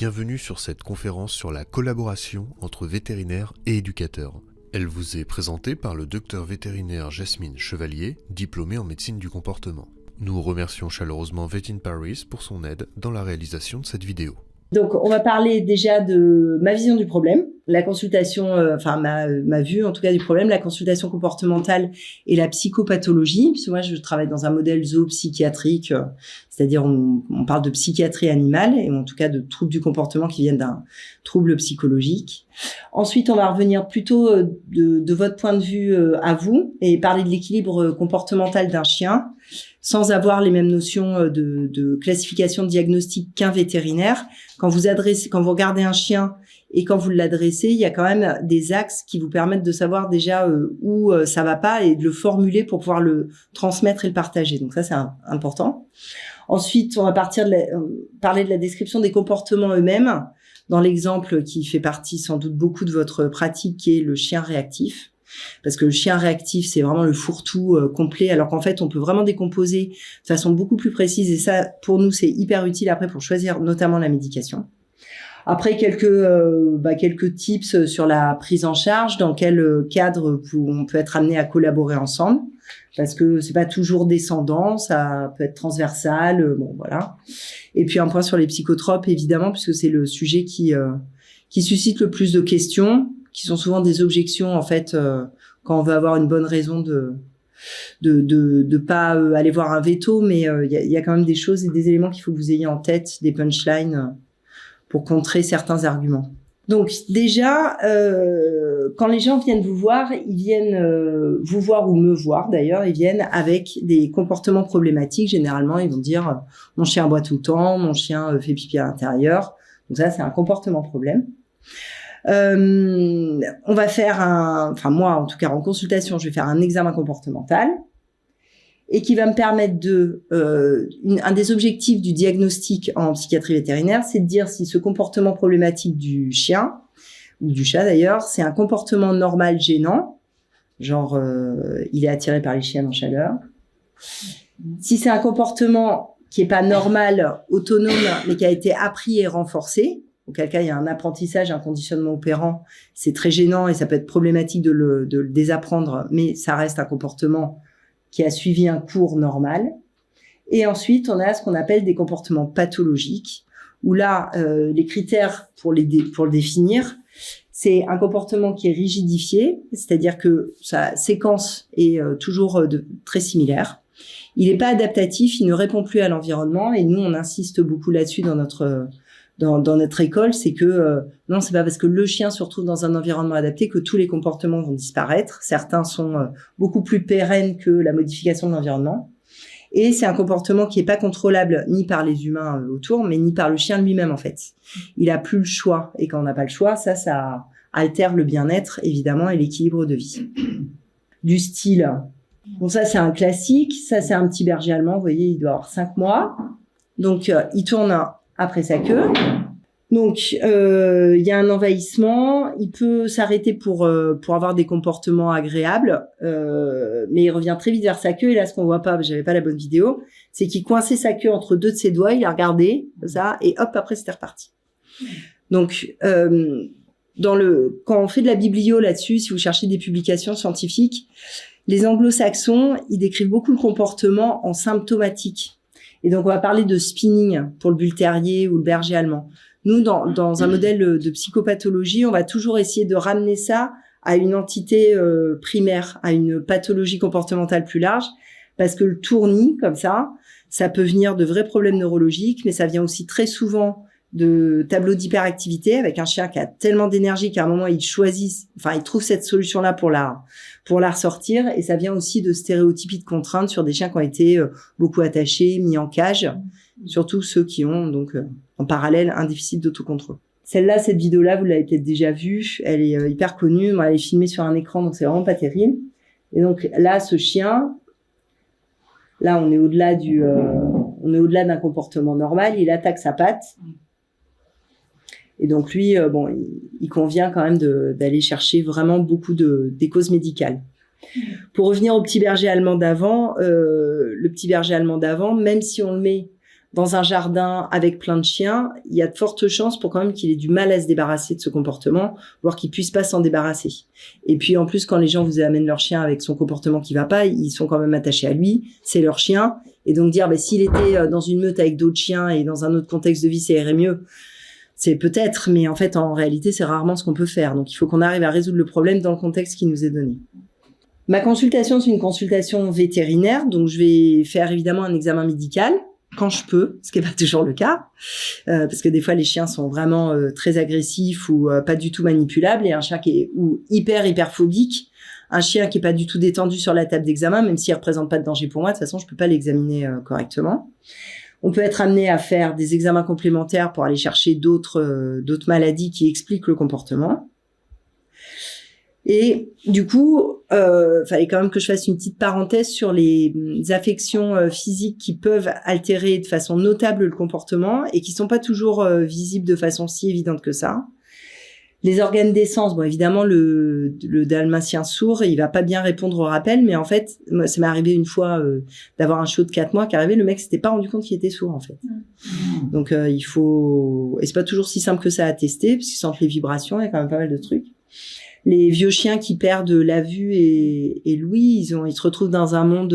bienvenue sur cette conférence sur la collaboration entre vétérinaires et éducateurs. Elle vous est présentée par le docteur vétérinaire Jasmine Chevalier, diplômée en médecine du comportement. Nous remercions chaleureusement Vet in Paris pour son aide dans la réalisation de cette vidéo. Donc, on va parler déjà de ma vision du problème, la consultation, ma vue en tout cas du problème, la consultation comportementale et la psychopathologie. Puisque moi, je travaille dans un modèle zoopsychiatrique, c'est-à-dire on parle de psychiatrie animale et en tout cas de troubles du comportement qui viennent d'un trouble psychologique. Ensuite, on va revenir plutôt de votre point de vue à vous et parler de l'équilibre comportemental d'un chien, sans avoir les mêmes notions de classification diagnostique qu'un vétérinaire. Quand vous regardez un chien et quand vous l'adressez, il y a quand même des axes qui vous permettent de savoir déjà où ça va pas et de le formuler pour pouvoir le transmettre et le partager. Donc ça, c'est important. Ensuite, on va parler de la description des comportements eux-mêmes, dans l'exemple qui fait partie sans doute beaucoup de votre pratique, qui est le chien réactif. Parce que le chien réactif, c'est vraiment le fourre-tout complet, alors qu'en fait, on peut vraiment décomposer de façon beaucoup plus précise. Et ça, pour nous, c'est hyper utile après pour choisir notamment la médication. Après, quelques tips sur la prise en charge, dans quel cadre on peut être amené à collaborer ensemble. Parce que c'est pas toujours descendant, ça peut être transversal, voilà. Et puis un point sur les psychotropes, évidemment, puisque c'est le sujet qui suscite le plus de questions, qui sont souvent des objections en fait quand on veut avoir une bonne raison de pas aller voir un veto, mais il y a quand même des choses et des éléments qu'il faut que vous ayez en tête, des punchlines pour contrer certains arguments. Donc déjà, quand les gens viennent vous voir, ils viennent vous voir ou me voir d'ailleurs, ils viennent avec des comportements problématiques. Généralement, ils vont dire mon chien aboie tout le temps, mon chien fait pipi à l'intérieur. Donc ça, c'est un comportement problème. On va faire moi en tout cas en consultation, je vais faire un examen comportemental et qui va me permettre un des objectifs du diagnostic en psychiatrie vétérinaire, c'est de dire si ce comportement problématique du chien ou du chat d'ailleurs, c'est un comportement normal gênant, genre il est attiré par les chiens en chaleur. Si c'est un comportement qui est pas normal, autonome, mais qui a été appris et renforcé, auquel cas il y a un apprentissage, un conditionnement opérant, c'est très gênant et ça peut être problématique de le désapprendre, mais ça reste un comportement qui a suivi un cours normal. Et ensuite, on a ce qu'on appelle des comportements pathologiques, où là, les critères pour le définir, c'est un comportement qui est rigidifié, c'est-à-dire que sa séquence est toujours très similaire. Il n'est pas adaptatif, il ne répond plus à l'environnement, et nous, on insiste beaucoup là-dessus dans notre école, c'est que non, c'est pas parce que le chien se retrouve dans un environnement adapté que tous les comportements vont disparaître. Certains sont beaucoup plus pérennes que la modification de l'environnement. Et c'est un comportement qui est pas contrôlable ni par les humains autour, mais ni par le chien lui-même en fait. Il a plus le choix. Et quand on n'a pas le choix, ça altère le bien-être évidemment et l'équilibre de vie. Du style, bon ça c'est un classique, ça c'est un petit berger allemand, vous voyez, il doit avoir 5 mois. Donc il tourne après sa queue. Donc, il y a un envahissement. Il peut s'arrêter pour avoir des comportements agréables, mais il revient très vite vers sa queue. Et là, ce qu'on voit pas, j'avais pas la bonne vidéo, c'est qu'il coinçait sa queue entre deux de ses doigts. Il a regardé ça et hop, après c'était reparti. Donc, quand on fait de la biblio là-dessus, si vous cherchez des publications scientifiques, les anglo-saxons, ils décrivent beaucoup le comportement en symptomatique. Et donc, on va parler de spinning pour le bull terrier ou le berger allemand. Nous, dans un modèle de psychopathologie, on va toujours essayer de ramener ça à une entité primaire, à une pathologie comportementale plus large, parce que le tournis, comme ça peut venir de vrais problèmes neurologiques, mais ça vient aussi très souvent de tableaux d'hyperactivité avec un chien qui a tellement d'énergie qu'à un moment il trouve cette solution-là pour la ressortir, et ça vient aussi de stéréotypies de contraintes sur des chiens qui ont été beaucoup attachés, mis en cage, surtout ceux qui ont donc en parallèle un déficit d'autocontrôle. Cette vidéo-là, vous l'avez peut-être déjà vue, elle est hyper connue, elle est filmée sur un écran, donc c'est vraiment pas terrible. Et donc là, ce chien, là on est au-delà d'un comportement normal, il attaque sa patte. Et donc lui, il convient quand même d'aller chercher vraiment beaucoup des causes médicales. Pour revenir au petit berger allemand d'avant, même si on le met dans un jardin avec plein de chiens, il y a de fortes chances pour quand même qu'il ait du mal à se débarrasser de ce comportement, voire qu'il puisse pas s'en débarrasser. Et puis en plus, quand les gens vous amènent leur chien avec son comportement qui va pas, ils sont quand même attachés à lui, c'est leur chien. Et donc dire, s'il était dans une meute avec d'autres chiens et dans un autre contexte de vie, ça irait mieux. C'est peut-être, mais en fait, en réalité, c'est rarement ce qu'on peut faire. Donc il faut qu'on arrive à résoudre le problème dans le contexte qui nous est donné. Ma consultation, c'est une consultation vétérinaire, donc je vais faire évidemment un examen médical quand je peux, ce qui n'est pas toujours le cas, parce que des fois les chiens sont vraiment très agressifs ou pas du tout manipulables, et un chien qui est ou hyper phobique, un chien qui est pas du tout détendu sur la table d'examen, même s'il représente pas de danger pour moi, de toute façon je peux pas l'examiner correctement. On peut être amené à faire des examens complémentaires pour aller chercher d'autres maladies qui expliquent le comportement. Et du coup, fallait quand même que je fasse une petite parenthèse sur les affections physiques qui peuvent altérer de façon notable le comportement et qui sont pas toujours visibles de façon si évidente que ça. Les organes d'essence, bon évidemment le dalmatien sourd, il va pas bien répondre au rappel, mais en fait, moi, ça m'est arrivé une fois d'avoir un chiot de 4 mois qui arrivait, le mec s'était pas rendu compte qu'il était sourd en fait. Donc il faut, et c'est pas toujours si simple que ça à tester parce qu'ils sentent les vibrations, il y a quand même pas mal de trucs. Les vieux chiens qui perdent la vue et l'ouïe, ils se retrouvent dans un monde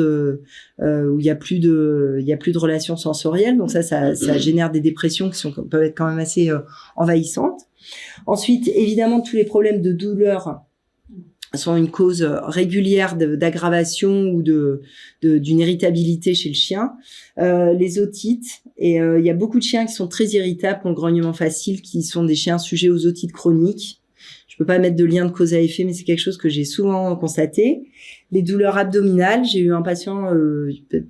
où il y a plus de relations sensorielles, donc ça génère des dépressions qui peuvent être quand même assez envahissantes. Ensuite, évidemment, tous les problèmes de douleur sont une cause régulière d'aggravation ou d'une irritabilité chez le chien. Les otites, et il y a beaucoup de chiens qui sont très irritables pour le grognement facile, qui sont des chiens sujets aux otites chroniques. Je peux pas mettre de lien de cause à effet, mais c'est quelque chose que j'ai souvent constaté. Les douleurs abdominales, j'ai eu un patient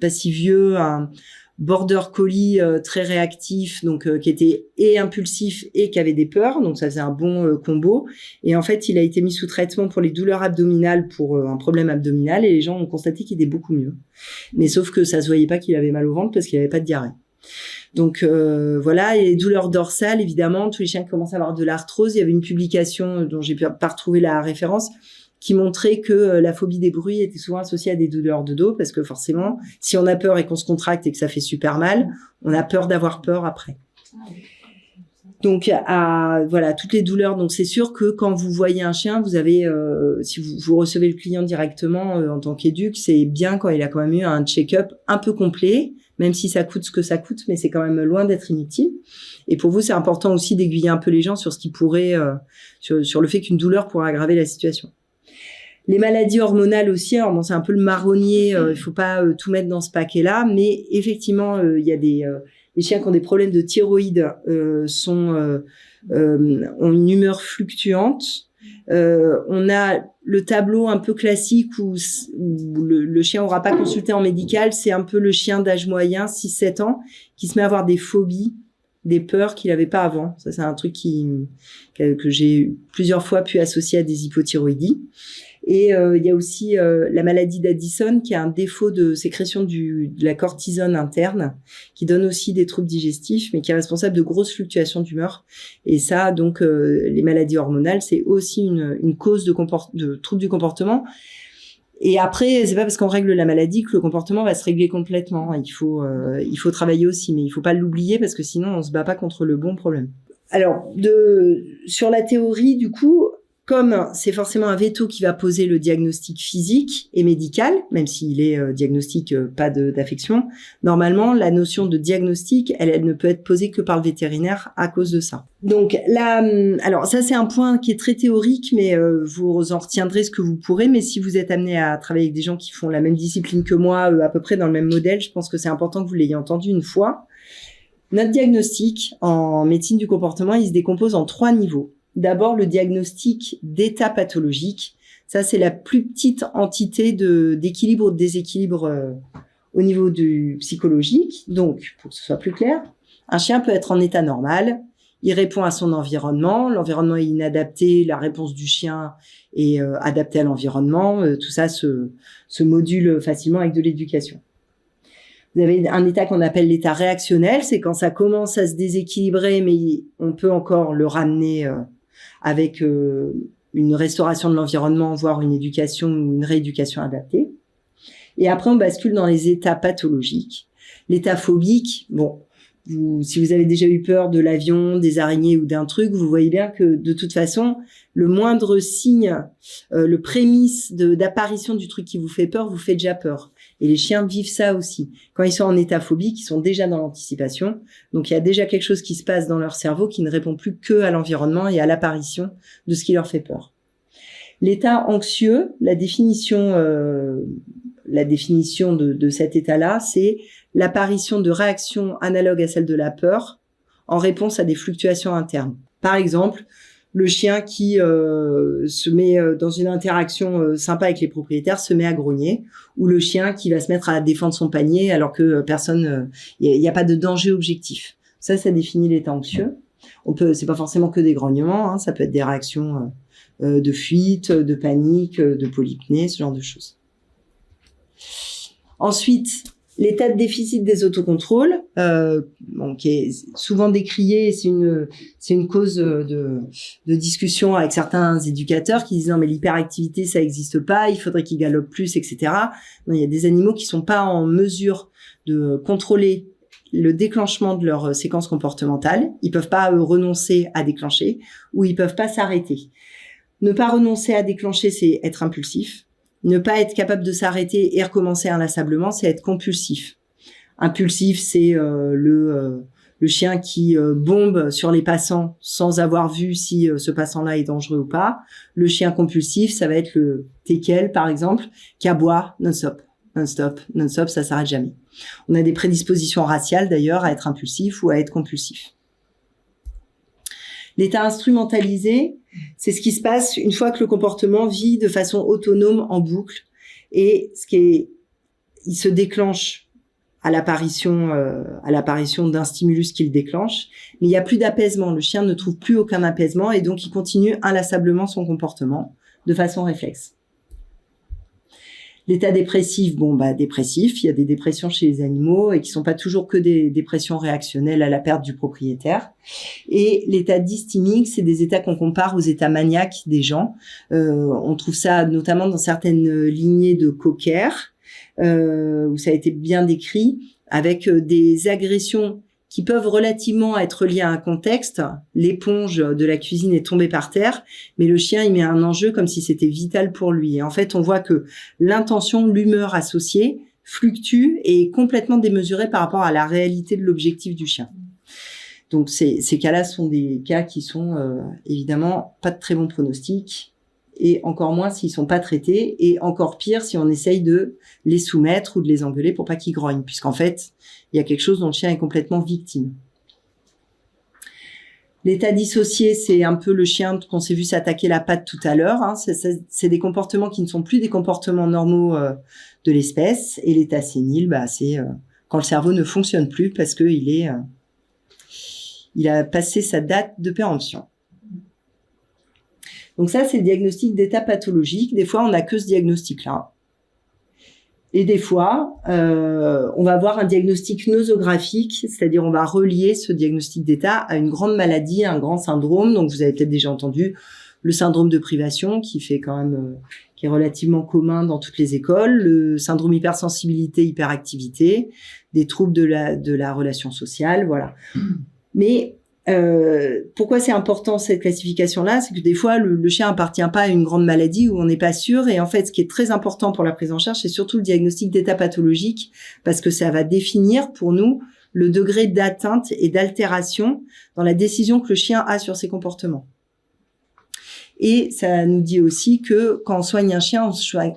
pas si vieux, un border collie très réactif, donc qui était et impulsif et qui avait des peurs, donc ça faisait un bon combo. Et en fait, il a été mis sous traitement pour les douleurs abdominales pour un problème abdominal, et les gens ont constaté qu'il était beaucoup mieux. Mais sauf que ça se voyait pas qu'il avait mal au ventre parce qu'il avait pas de diarrhée. Donc voilà, et les douleurs dorsales, évidemment, tous les chiens qui commencent à avoir de l'arthrose. Il y avait une publication dont j'ai pas retrouvé la référence qui montrait que la phobie des bruits était souvent associée à des douleurs de dos, parce que forcément, si on a peur et qu'on se contracte et que ça fait super mal, on a peur d'avoir peur après. Donc voilà, toutes les douleurs. Donc c'est sûr que quand vous voyez un chien, vous avez, si vous recevez le client directement en tant qu'éduc, c'est bien quand il a quand même eu un check-up un peu complet, même si ça coûte ce que ça coûte, mais c'est quand même loin d'être inutile. Et pour vous, c'est important aussi d'aiguiller un peu les gens sur ce qui pourrait, sur le fait qu'une douleur pourrait aggraver la situation. Les maladies hormonales aussi, alors bon, c'est un peu le marronnier, il faut pas tout mettre dans ce paquet-là, mais effectivement, il y a les chiens qui ont des problèmes de thyroïde ont une humeur fluctuante. On a le tableau un peu classique où le chien aura pas consulté en médical, c'est un peu le chien d'âge moyen, 6-7 ans, qui se met à avoir des phobies, des peurs qu'il avait pas avant. Ça, c'est un truc que j'ai plusieurs fois pu associer à des hypothyroïdies. Et il y a aussi la maladie d'Addison, qui a un défaut de sécrétion de la cortisone interne, qui donne aussi des troubles digestifs, mais qui est responsable de grosses fluctuations d'humeur. Et ça, donc, les maladies hormonales, c'est aussi une cause de troubles du comportement. Et après, c'est pas parce qu'on règle la maladie que le comportement va se régler complètement. Il faut travailler aussi, mais il faut pas l'oublier, parce que sinon on se bat pas contre le bon problème. Alors, sur la théorie, du coup, comme c'est forcément un veto qui va poser le diagnostic physique et médical, même s'il est diagnostic pas d'affection, normalement, la notion de diagnostic, elle ne peut être posée que par le vétérinaire à cause de ça. Donc là, alors ça c'est un point qui est très théorique, mais vous en retiendrez ce que vous pourrez. Mais si vous êtes amené à travailler avec des gens qui font la même discipline que moi, à peu près dans le même modèle, je pense que c'est important que vous l'ayez entendu une fois. Notre diagnostic en médecine du comportement, il se décompose en 3 niveaux. D'abord, le diagnostic d'état pathologique. Ça, c'est la plus petite entité d'équilibre ou de déséquilibre au niveau du psychologique. Donc, pour que ce soit plus clair, un chien peut être en état normal. Il répond à son environnement. L'environnement est inadapté. La réponse du chien est adaptée à l'environnement. Tout ça se module facilement avec de l'éducation. Vous avez un état qu'on appelle l'état réactionnel. C'est quand ça commence à se déséquilibrer, mais on peut encore le ramener avec une restauration de l'environnement, voire une éducation ou une rééducation adaptée. Et après, on bascule dans les états pathologiques. L'état phobique, bon, si vous avez déjà eu peur de l'avion, des araignées ou d'un truc, vous voyez bien que de toute façon, le moindre signe, le prémisse d'apparition du truc qui vous fait peur, vous fait déjà peur. Et les chiens vivent ça aussi. Quand ils sont en état phobique, ils sont déjà dans l'anticipation. Donc il y a déjà quelque chose qui se passe dans leur cerveau qui ne répond plus que à l'environnement et à l'apparition de ce qui leur fait peur. L'état anxieux, la définition de cet état-là, c'est l'apparition de réactions analogues à celles de la peur en réponse à des fluctuations internes. Par exemple, le chien qui se met dans une interaction sympa avec les propriétaires se met à grogner, ou le chien qui va se mettre à défendre son panier alors que personne, il n'y a pas de danger objectif. Ça définit l'état anxieux. C'est pas forcément que des grognements, hein, ça peut être des réactions de fuite, de panique, de polypnée, ce genre de choses. Ensuite, l'état de déficit des autocontrôles, qui est souvent décrié, c'est une cause de discussion avec certains éducateurs qui disent non mais l'hyperactivité ça existe pas, il faudrait qu'ils galopent plus, etc. Non, il y a des animaux qui sont pas en mesure de contrôler le déclenchement de leur séquence comportementale, ils peuvent pas renoncer à déclencher ou ils peuvent pas s'arrêter. Ne pas renoncer à déclencher, c'est être impulsif. Ne pas être capable de s'arrêter et recommencer inlassablement, c'est être compulsif. Impulsif, c'est le chien qui bombe sur les passants sans avoir vu si ce passant-là est dangereux ou pas. Le chien compulsif, ça va être le teckel, par exemple, qui aboie non-stop, ça s'arrête jamais. On a des prédispositions raciales, d'ailleurs, à être impulsif ou à être compulsif. L'état instrumentalisé, c'est ce qui se passe une fois que le comportement vit de façon autonome en boucle et il se déclenche à l'apparition d'un stimulus qui le déclenche, mais il n'y a plus d'apaisement. Le chien ne trouve plus aucun apaisement et donc il continue inlassablement son comportement de façon réflexe. L'état dépressif, dépressif, il y a des dépressions chez les animaux et qui sont pas toujours que des dépressions réactionnelles à la perte du propriétaire. Et l'état dysthymique, c'est des états qu'on compare aux états maniaques des gens. On trouve ça notamment dans certaines lignées de cocker, où ça a été bien décrit, avec des agressions qui peuvent relativement être liées à un contexte. L'éponge de la cuisine est tombée par terre, mais le chien, il met un enjeu comme si c'était vital pour lui. Et en fait, on voit que l'intention, l'humeur associée fluctue et est complètement démesurée par rapport à la réalité de l'objectif du chien. Donc, ces cas-là sont des cas qui sont évidemment pas de très bons pronostics, et encore moins s'ils sont pas traités, et encore pire si on essaye de les soumettre ou de les engueuler pour pas qu'ils grognent, puisqu'en fait, il y a quelque chose dont le chien est complètement victime. L'état dissocié, c'est un peu le chien qu'on s'est vu s'attaquer la patte tout à l'heure. Hein. C'est des comportements qui ne sont plus des comportements normaux de l'espèce. Et l'état sénile, c'est quand le cerveau ne fonctionne plus parce que il a passé sa date de péremption. Donc ça, c'est le diagnostic d'état pathologique. Des fois, on n'a que ce diagnostic-là. Et des fois, on va avoir un diagnostic nosographique, c'est-à-dire on va relier ce diagnostic d'état à une grande maladie, un grand syndrome. Donc vous avez peut-être déjà entendu le syndrome de privation, qui est relativement commun dans toutes les écoles, le syndrome hypersensibilité-hyperactivité, des troubles de la relation sociale, voilà. Mais pourquoi c'est important cette classification-là? C'est que des fois, le chien appartient pas à une grande maladie où on n'est pas sûr. Et en fait, ce qui est très important pour la prise en charge, c'est surtout le diagnostic d'état pathologique, parce que ça va définir pour nous le degré d'atteinte et d'altération dans la décision que le chien a sur ses comportements. Et ça nous dit aussi que quand on soigne un chien,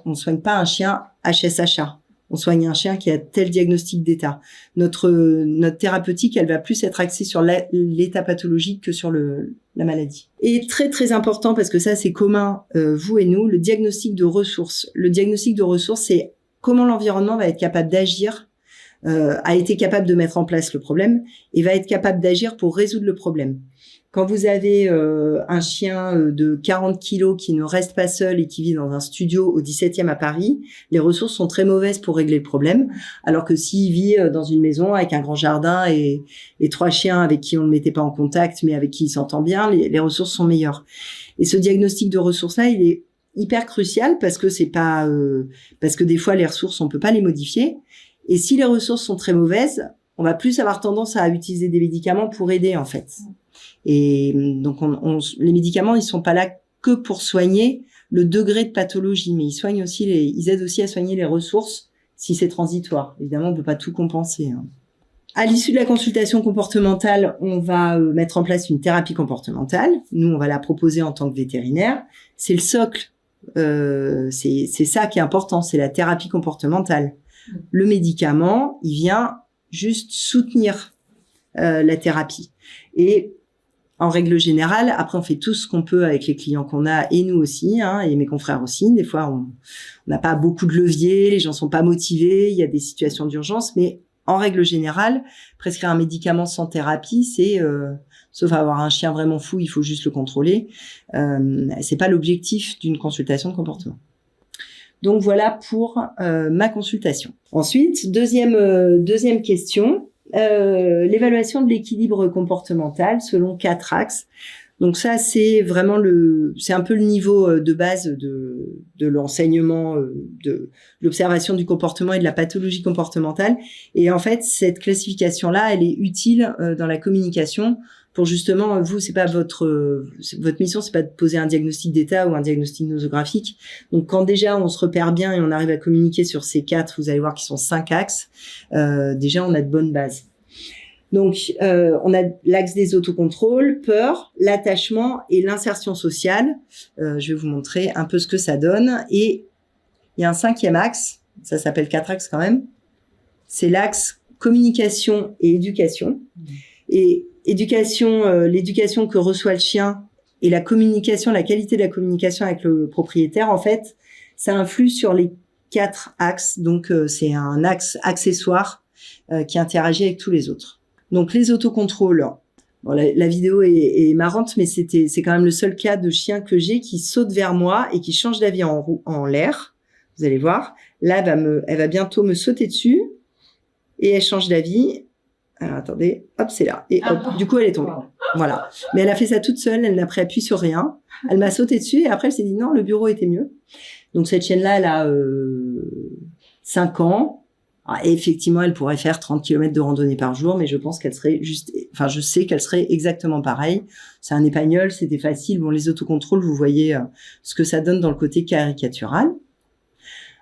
on soigne pas un chien HSHA. On soigne un chien qui a tel diagnostic d'état. Notre thérapeutique, elle va plus être axée sur l'état pathologique que sur la maladie. Et très très important, parce que ça c'est commun, vous et nous, le diagnostic de ressources. Le diagnostic de ressources, c'est comment l'environnement va être capable d'agir, a été capable de mettre en place le problème et va être capable d'agir pour résoudre le problème. Quand vous avez un chien de 40 kilos qui ne reste pas seul et qui vit dans un studio au 17e à Paris, les ressources sont très mauvaises pour régler le problème. Alors que s'il vit dans une maison avec un grand jardin et 3 chiens avec qui on ne mettait pas en contact, mais avec qui il s'entend bien, les ressources sont meilleures. Et ce diagnostic de ressources-là, il est hyper crucial parce que parce que des fois les ressources, on peut pas les modifier. Et si les ressources sont très mauvaises, on va plus avoir tendance à utiliser des médicaments pour aider, en fait. Et donc, les médicaments, ils sont pas là que pour soigner le degré de pathologie, mais ils aident aussi à soigner les ressources si c'est transitoire. Évidemment, on peut pas tout compenser, hein. À l'issue de la consultation comportementale, on va mettre en place une thérapie comportementale. Nous, on va la proposer en tant que vétérinaire. C'est le socle. C'est ça qui est important, c'est la thérapie comportementale. Le médicament, il vient juste soutenir la thérapie. Et en règle générale, après, on fait tout ce qu'on peut avec les clients qu'on a, et nous aussi, hein, et mes confrères aussi. Des fois, on n'a pas beaucoup de leviers, les gens sont pas motivés, il y a des situations d'urgence, mais en règle générale, prescrire un médicament sans thérapie, c'est, sauf avoir un chien vraiment fou, il faut juste le contrôler. C'est pas l'objectif d'une consultation de comportement. Donc voilà pour ma consultation. Ensuite, deuxième question, l'évaluation de l'équilibre comportemental selon 4 axes. Donc ça, c'est vraiment c'est un peu le niveau de base de l'enseignement, de l'observation du comportement et de la pathologie comportementale. Et en fait, cette classification-là, elle est utile dans la communication pour justement, vous, c'est pas votre mission, c'est pas de poser un diagnostic d'état ou un diagnostic nosographique. Donc quand déjà on se repère bien et on arrive à communiquer sur ces 4, vous allez voir qu'ils sont 5 axes, déjà on a de bonnes bases. Donc, on a l'axe des autocontrôles, peur, l'attachement et l'insertion sociale. Je vais vous montrer un peu ce que ça donne. Et il y a un 5e axe, ça s'appelle 4 axes quand même. C'est l'axe communication et éducation. Et éducation, l'éducation que reçoit le chien et la communication, la qualité de la communication avec le propriétaire, en fait, ça influe sur les 4 axes. Donc, c'est un axe accessoire qui interagit avec tous les autres. Donc les autocontrôles, bon, la vidéo est marrante, mais c'est quand même le seul cas de chien que j'ai qui saute vers moi et qui change d'avis en l'air. Vous allez voir. Là, elle va bientôt me sauter dessus et elle change d'avis. Alors attendez, hop, c'est là. Et hop, du coup, elle est tombée. Voilà. Mais elle a fait ça toute seule, elle n'a pris appui sur rien. Elle m'a sauté dessus et après, elle s'est dit non, le bureau était mieux. Donc cette chienne-là, elle a 5 ans. Et effectivement, elle pourrait faire 30 km de randonnée par jour, mais je pense qu'elle serait je sais qu'elle serait exactement pareille. C'est un épagnol, c'était facile. Bon, les autocontrôles, vous voyez ce que ça donne dans le côté caricatural.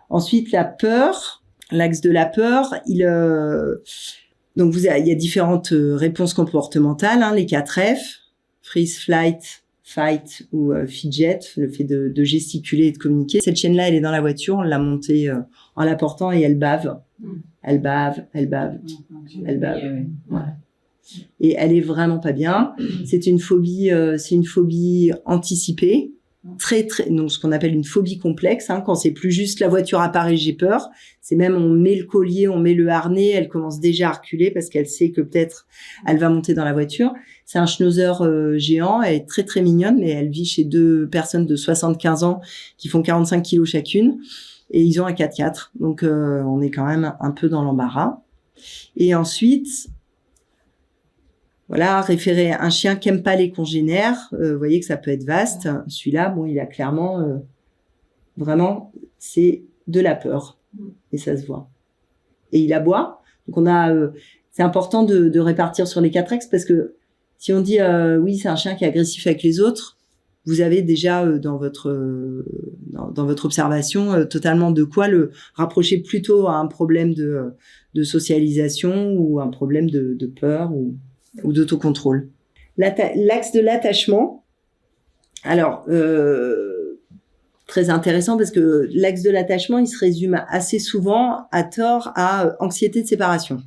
Ensuite, la peur, l'axe de la peur, donc il y a différentes réponses comportemententales, hein, les 4 F, freeze, flight, fight ou fidget, le fait de gesticuler et de communiquer. Cette chienne-là, elle est dans la voiture, on l'a montée en la portant et elle bave. Elle bave. Ouais. Et elle est vraiment pas bien. C'est une phobie anticipée. Donc ce qu'on appelle une phobie complexe, hein, quand c'est plus juste la voiture apparaît, j'ai peur. C'est même on met le collier, on met le harnais, elle commence déjà à reculer parce qu'elle sait que peut-être elle va monter dans la voiture. C'est un schnauzer géant, elle est très très mignonne, mais elle vit chez 2 personnes de 75 ans qui font 45 kilos chacune et ils ont un 4x4. Donc on est quand même un peu dans l'embarras. Et ensuite, voilà, référer un chien qui aime pas les congénères, vous voyez que ça peut être vaste. Celui-là, bon, il a clairement, vraiment, c'est de la peur. Et ça se voit. Et il aboie. Donc c'est important de répartir sur les 4 axes parce que si on dit, oui, c'est un chien qui est agressif avec les autres, vous avez déjà dans votre observation totalement de quoi le rapprocher plutôt à un problème de socialisation ou un problème de peur ou d'autocontrôle. L'axe de l'attachement, alors très intéressant parce que l'axe de l'attachement, il se résume assez souvent à tort à anxiété de séparation.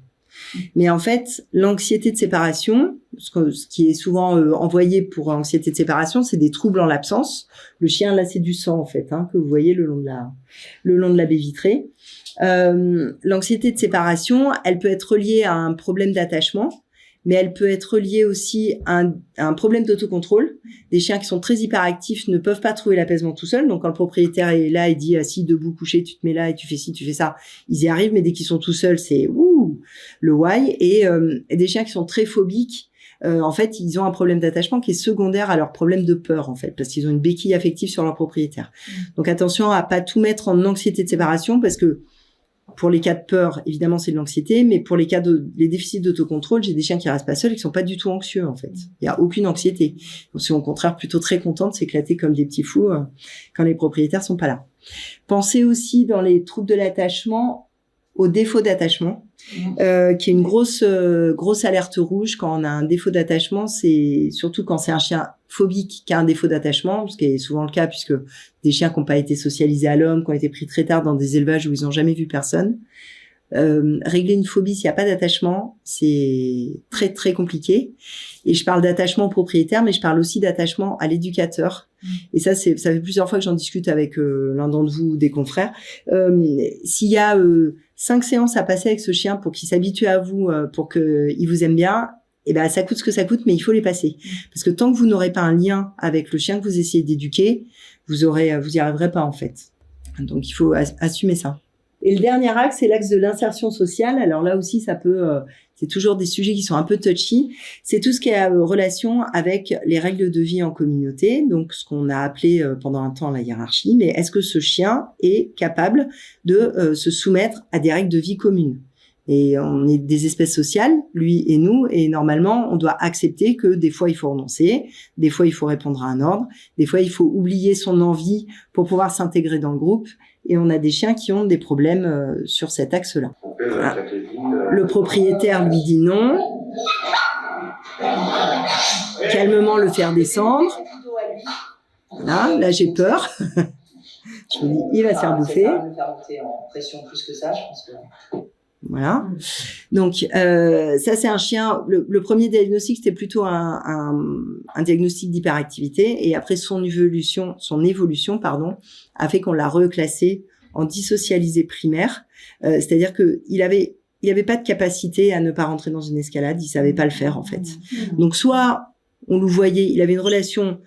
Mais en fait, l'anxiété de séparation, ce qui est souvent envoyé pour anxiété de séparation, c'est des troubles en l'absence. Le chien, là, c'est du sang en fait, hein, que vous voyez le long de la baie vitrée. L'anxiété de séparation, elle peut être reliée à un problème d'attachement, mais elle peut être reliée aussi à un problème d'autocontrôle. Des chiens qui sont très hyperactifs ne peuvent pas trouver l'apaisement tout seuls. Donc, quand le propriétaire est là et dit assis, debout, couché, tu te mets là et tu fais ci, tu fais ça, ils y arrivent. Mais dès qu'ils sont tout seuls, c'est le why. Et des chiens qui sont très phobiques, en fait, ils ont un problème d'attachement qui est secondaire à leur problème de peur, en fait, parce qu'ils ont une béquille affective sur leur propriétaire. Donc, attention à pas tout mettre en anxiété de séparation parce que pour les cas de peur, évidemment, c'est de l'anxiété, mais pour les cas les déficits d'autocontrôle, j'ai des chiens qui restent pas seuls et qui sont pas du tout anxieux, en fait. Il y a aucune anxiété. Ils sont au contraire plutôt très contents de s'éclater comme des petits fous quand les propriétaires sont pas là. Pensez aussi dans les troubles de l'attachement au défaut d'attachement, qui est une grosse alerte rouge quand on a un défaut d'attachement. C'est surtout quand c'est un chien phobique qui a un défaut d'attachement, ce qui est souvent le cas puisque des chiens qui n'ont pas été socialisés à l'homme, qui ont été pris très tard dans des élevages où ils n'ont jamais vu personne. Régler une phobie s'il n'y a pas d'attachement, c'est très très compliqué. Et je parle d'attachement au propriétaire, mais je parle aussi d'attachement à l'éducateur. Et ça fait plusieurs fois que j'en discute avec l'un d'entre vous ou des confrères. S'il y a 5 séances à passer avec ce chien pour qu'il s'habitue à vous, pour qu'il vous aime bien, et ben ça coûte ce que ça coûte, mais il faut les passer. Parce que tant que vous n'aurez pas un lien avec le chien que vous essayez d'éduquer, vous y arriverez pas en fait. Donc il faut assumer ça. Et le dernier axe, c'est l'axe de l'insertion sociale. Alors là aussi, c'est toujours des sujets qui sont un peu touchy. C'est tout ce qui est relation avec les règles de vie en communauté, donc ce qu'on a appelé pendant un temps la hiérarchie. Mais est-ce que ce chien est capable de se soumettre à des règles de vie communes? Et on est des espèces sociales, lui et nous, et normalement, on doit accepter que des fois, il faut renoncer, des fois, il faut répondre à un ordre, des fois, il faut oublier son envie pour pouvoir s'intégrer dans le groupe. Et on a des chiens qui ont des problèmes sur cet axe-là. Voilà. Le propriétaire lui dit non. Calmement le faire descendre. Voilà, là j'ai peur. Je me dis, il va se faire bouffer. Voilà. Donc ça c'est un chien. Le premier diagnostic c'était plutôt un diagnostic d'hyperactivité et après son évolution a fait qu'on l'a reclassé en dysocialisé primaire. C'est-à-dire que il avait pas de capacité à ne pas rentrer dans une escalade. Il savait pas le faire en fait. Donc soit on le voyait, il avait une relation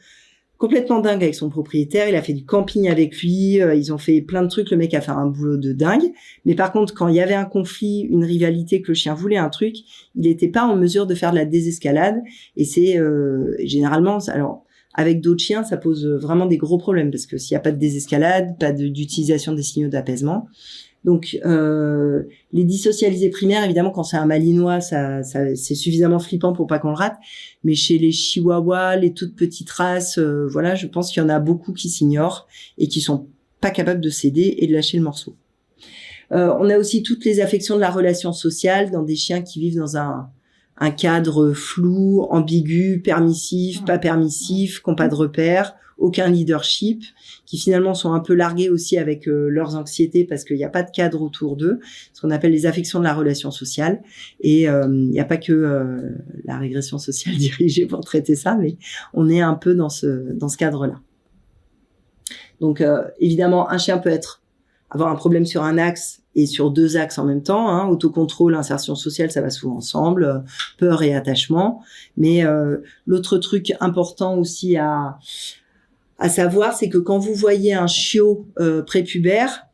complètement dingue avec son propriétaire, il a fait du camping avec lui, ils ont fait plein de trucs, le mec a fait un boulot de dingue, mais par contre, quand il y avait un conflit, une rivalité, que le chien voulait un truc, il n'était pas en mesure de faire de la désescalade, et c'est généralement, alors avec d'autres chiens, ça pose vraiment des gros problèmes, parce que s'il n'y a pas de désescalade, pas d'utilisation des signaux d'apaisement, donc les dysocialisés primaires, évidemment, quand c'est un malinois, ça c'est suffisamment flippant pour pas qu'on le rate. Mais chez les chihuahuas, les toutes petites races, voilà, je pense qu'il y en a beaucoup qui s'ignorent et qui sont pas capables de céder et de lâcher le morceau. On a aussi toutes les affections de la relation sociale dans des chiens qui vivent dans un cadre flou, ambigu, permissif, pas permissif, qui n'ont pas de repères, aucun leadership, qui finalement sont un peu largués aussi avec leurs anxiétés parce qu'il n'y a pas de cadre autour d'eux, ce qu'on appelle les affections de la relation sociale. Et il n'y a pas que la régression sociale dirigée pour traiter ça, mais on est un peu dans ce cadre-là. Donc évidemment, un chien peut avoir un problème sur un axe et sur 2 axes en même temps, hein, autocontrôle, insertion sociale, ça va souvent ensemble, peur et attachement. Mais l'autre truc important aussi à savoir, c'est que quand vous voyez un chiot prépubère,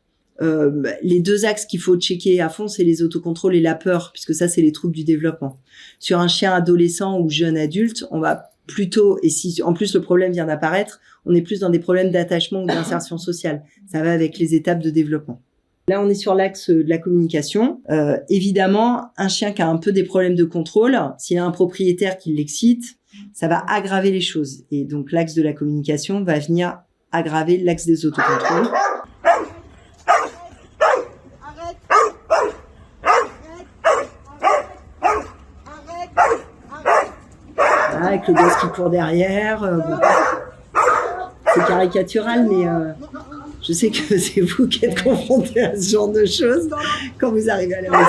les 2 axes qu'il faut checker à fond, c'est les autocontrôles et la peur, puisque ça, c'est les troubles du développement. Sur un chien adolescent ou jeune adulte, on va plutôt, et si en plus le problème vient d'apparaître, on est plus dans des problèmes d'attachement ou d'insertion sociale. Ça va avec les étapes de développement. Là, on est sur l'axe de la communication. Évidemment, un chien qui a un peu des problèmes de contrôle, s'il a un propriétaire qui l'excite, ça va aggraver les choses. Et donc, l'axe de la communication va venir aggraver l'axe des autocontrôles. Voilà, avec le gosse qui court derrière. Bon. C'est caricatural, mais je sais que c'est vous qui êtes confrontés à ce genre de choses quand vous arrivez à la maison.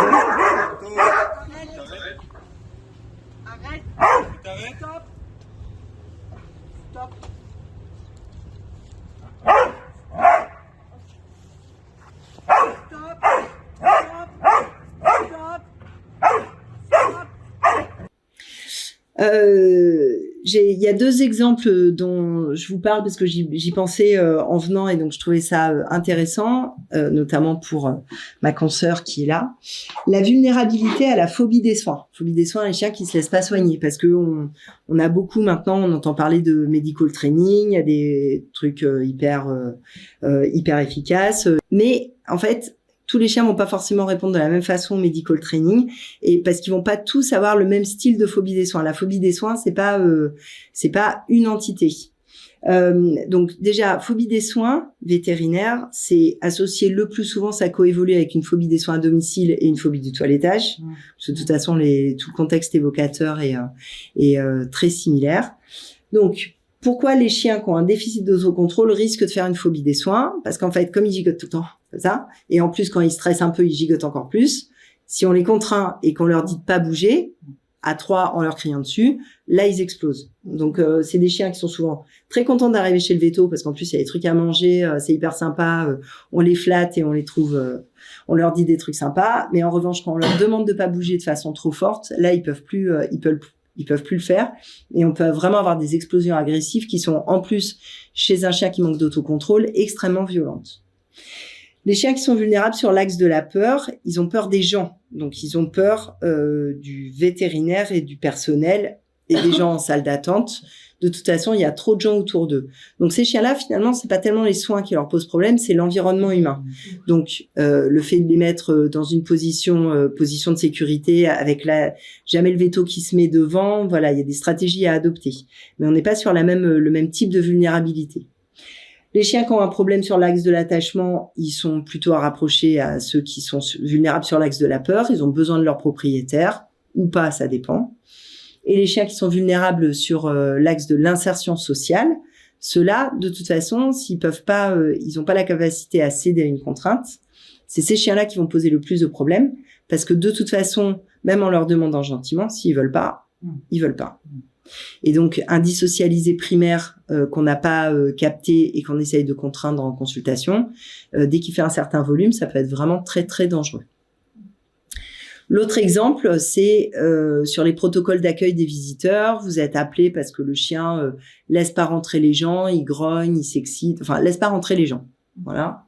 Il y a 2 exemples dont je vous parle parce que j'y pensais en venant et donc je trouvais ça intéressant, notamment pour ma consoeur qui est là. La vulnérabilité à la phobie des soins. Phobie des soins, les chiens qui se laissent pas soigner parce que on a beaucoup maintenant, on entend parler de medical training, il y a des trucs hyper efficaces, mais en fait tous les chiens vont pas forcément répondre de la même façon au medical training, et parce qu'ils vont pas tous avoir le même style de phobie des soins. La phobie des soins, c'est pas une entité. Donc déjà, phobie des soins vétérinaires, c'est associé le plus souvent, ça coévolue avec une phobie des soins à domicile et une phobie du toilettage. Parce que de toute façon, tout le contexte évocateur est très similaire. Donc, pourquoi les chiens qui ont un déficit d'autocontrôle risquent de faire une phobie des soins? Parce qu'en fait, comme ils gigotent tout le temps, c'est ça, et en plus, quand ils stressent un peu, ils gigotent encore plus. Si on les contraint et qu'on leur dit de pas bouger, à 3 en leur criant dessus, là, ils explosent. Donc, c'est des chiens qui sont souvent très contents d'arriver chez le véto parce qu'en plus, il y a des trucs à manger, c'est hyper sympa, on les flatte et on les trouve, on leur dit des trucs sympas. Mais en revanche, quand on leur demande de pas bouger de façon trop forte, là, ils peuvent plus le faire. Et on peut vraiment avoir des explosions agressives qui sont, en plus, chez un chien qui manque d'autocontrôle, extrêmement violentes. Les chiens qui sont vulnérables sur l'axe de la peur, ils ont peur des gens. Donc, ils ont peur du vétérinaire et du personnel et des gens en salle d'attente. De toute façon, il y a trop de gens autour d'eux. Donc, ces chiens-là, finalement, c'est pas tellement les soins qui leur posent problème, c'est l'environnement humain. Donc, le fait de les mettre dans une position de sécurité avec jamais le véto qui se met devant, voilà, il y a des stratégies à adopter. Mais on n'est pas sur le même type de vulnérabilité. Les chiens qui ont un problème sur l'axe de l'attachement, ils sont plutôt à rapprocher à ceux qui sont vulnérables sur l'axe de la peur. Ils ont besoin de leur propriétaire, ou pas, ça dépend. Et les chiens qui sont vulnérables sur l'axe de l'insertion sociale, ceux-là, de toute façon, s'ils peuvent pas, ils n'ont pas la capacité à céder à une contrainte, c'est ces chiens-là qui vont poser le plus de problèmes, parce que de toute façon, même en leur demandant gentiment, s'ils veulent pas, ils veulent pas. Et donc, un dissocialisé primaire qu'on n'a pas capté et qu'on essaye de contraindre en consultation, dès qu'il fait un certain volume, ça peut être vraiment très, très dangereux. L'autre exemple, c'est sur les protocoles d'accueil des visiteurs. Vous êtes appelé parce que le chien laisse pas rentrer les gens, il grogne, il s'excite, enfin, laisse pas rentrer les gens. Voilà.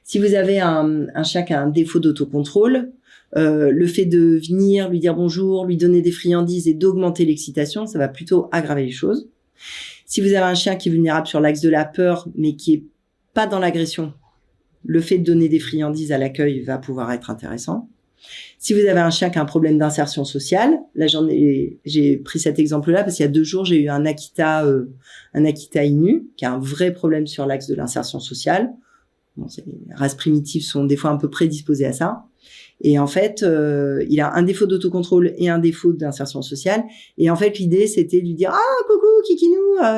Si vous avez un chien qui a un défaut d'autocontrôle, le fait de venir, lui dire bonjour, lui donner des friandises et d'augmenter l'excitation, ça va plutôt aggraver les choses. Si vous avez un chien qui est vulnérable sur l'axe de la peur, mais qui est pas dans l'agression, le fait de donner des friandises à l'accueil va pouvoir être intéressant. Si vous avez un chien qui a un problème d'insertion sociale, là j'ai pris cet exemple-là parce qu'il y a 2 jours j'ai eu un Akita Inu qui a un vrai problème sur l'axe de l'insertion sociale. Bon, les races primitives sont des fois un peu prédisposées à ça. Et en fait, il a un défaut d'autocontrôle et un défaut d'insertion sociale. Et en fait, l'idée, c'était de lui dire « Ah, coucou, kikinou !»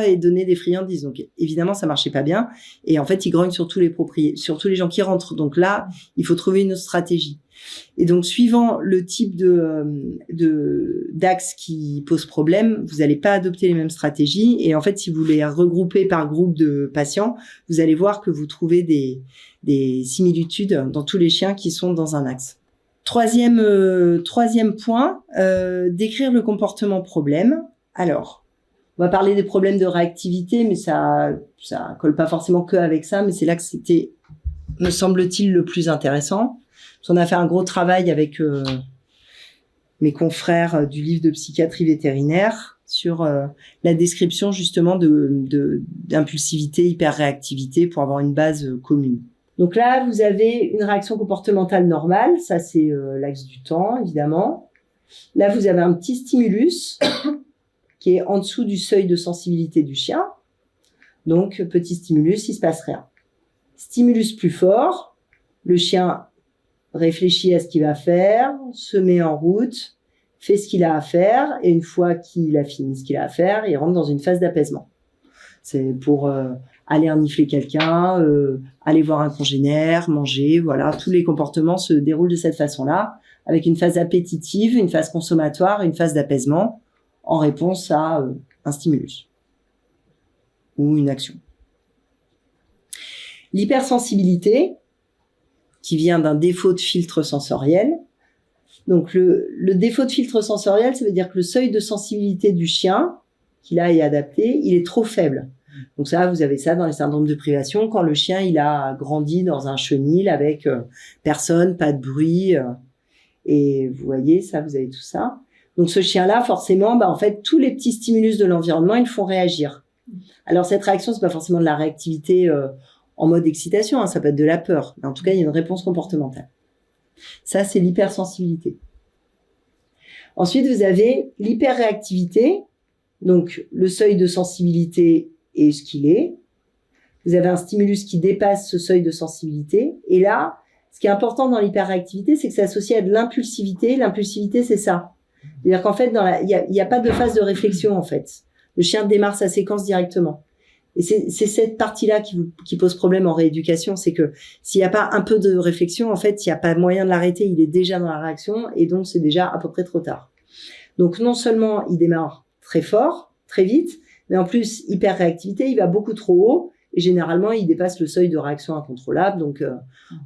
et donner des friandises. Donc, évidemment, ça marchait pas bien. Et en fait, il grogne sur tous les gens qui rentrent. Donc là, il faut trouver une autre stratégie. Et donc, suivant le type d'axe qui pose problème, vous n'allez pas adopter les mêmes stratégies. Et en fait, si vous les regroupez par groupe de patients, vous allez voir que vous trouvez des similitudes dans tous les chiens qui sont dans un axe. Troisième point, décrire le comportement problème. Alors, on va parler des problèmes de réactivité, mais ça colle pas forcément que avec ça, mais c'est là que c'était, me semble-t-il, le plus intéressant. On a fait un gros travail avec mes confrères du livre de psychiatrie vétérinaire sur la description justement d'impulsivité, hyperréactivité pour avoir une base commune. Donc là, vous avez une réaction comportementale normale, ça c'est l'axe du temps évidemment. Là, vous avez un petit stimulus qui est en dessous du seuil de sensibilité du chien. Donc petit stimulus, il se passe rien. Stimulus plus fort, le chien réfléchit à ce qu'il va faire, se met en route, fait ce qu'il a à faire, et une fois qu'il a fini ce qu'il a à faire, il rentre dans une phase d'apaisement. C'est pour aller renifler quelqu'un, aller voir un congénère, manger, voilà, tous les comportements se déroulent de cette façon-là, avec une phase appétitive, une phase consommatoire et une phase d'apaisement, en réponse à un stimulus ou une action. L'hypersensibilité, qui vient d'un défaut de filtre sensoriel. Donc, le défaut de filtre sensoriel, ça veut dire que le seuil de sensibilité du chien, qui là est adapté, il est trop faible. Donc ça, vous avez ça dans les syndromes de privation, quand le chien, il a grandi dans un chenil avec personne, pas de bruit, et vous voyez, ça, vous avez tout ça. Donc ce chien-là, forcément, en fait, tous les petits stimulus de l'environnement, ils le font réagir. Alors cette réaction, c'est pas forcément de la réactivité en mode excitation, hein, ça peut être de la peur. Mais en tout cas, il y a une réponse comportementale. Ça, c'est l'hypersensibilité. Ensuite, vous avez l'hyperréactivité. Donc, le seuil de sensibilité est ce qu'il est. Vous avez un stimulus qui dépasse ce seuil de sensibilité. Et là, ce qui est important dans l'hyperréactivité, c'est que c'est associé à de l'impulsivité. L'impulsivité, c'est ça. C'est-à-dire qu'en fait, il y a pas de phase de réflexion, en fait. Le chien démarre sa séquence directement. Et c'est cette partie-là qui pose problème en rééducation, c'est que s'il n'y a pas un peu de réflexion, en fait, il n'y a pas moyen de l'arrêter, il est déjà dans la réaction, et donc c'est déjà à peu près trop tard. Donc non seulement il démarre très fort, très vite, mais en plus, hyper-réactivité, il va beaucoup trop haut, et généralement, il dépasse le seuil de réaction incontrôlable, donc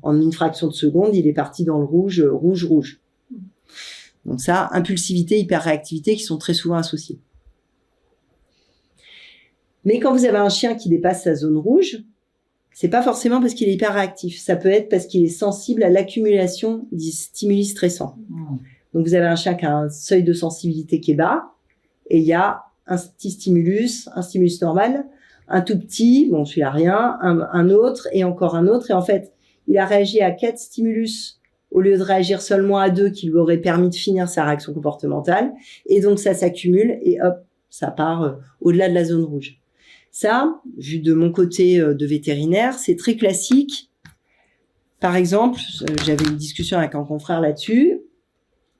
en une fraction de seconde, il est parti dans le rouge, rouge, rouge. Donc ça, impulsivité, hyper-réactivité qui sont très souvent associés. Mais quand vous avez un chien qui dépasse sa zone rouge, c'est pas forcément parce qu'il est hyper réactif. Ça peut être parce qu'il est sensible à l'accumulation des stimuli stressants. Donc, vous avez un chien qui a un seuil de sensibilité qui est bas, et il y a un petit stimulus, un stimulus normal, un tout petit, bon, celui-là rien, un autre, et encore un autre. Et en fait, il a réagi à 4 stimulus au lieu de réagir seulement à 2 qui lui auraient permis de finir sa réaction comportementale. Et donc, ça s'accumule, et hop, ça part au-delà de la zone rouge. Ça, vu de mon côté de vétérinaire, c'est très classique. Par exemple, j'avais une discussion avec un confrère là-dessus.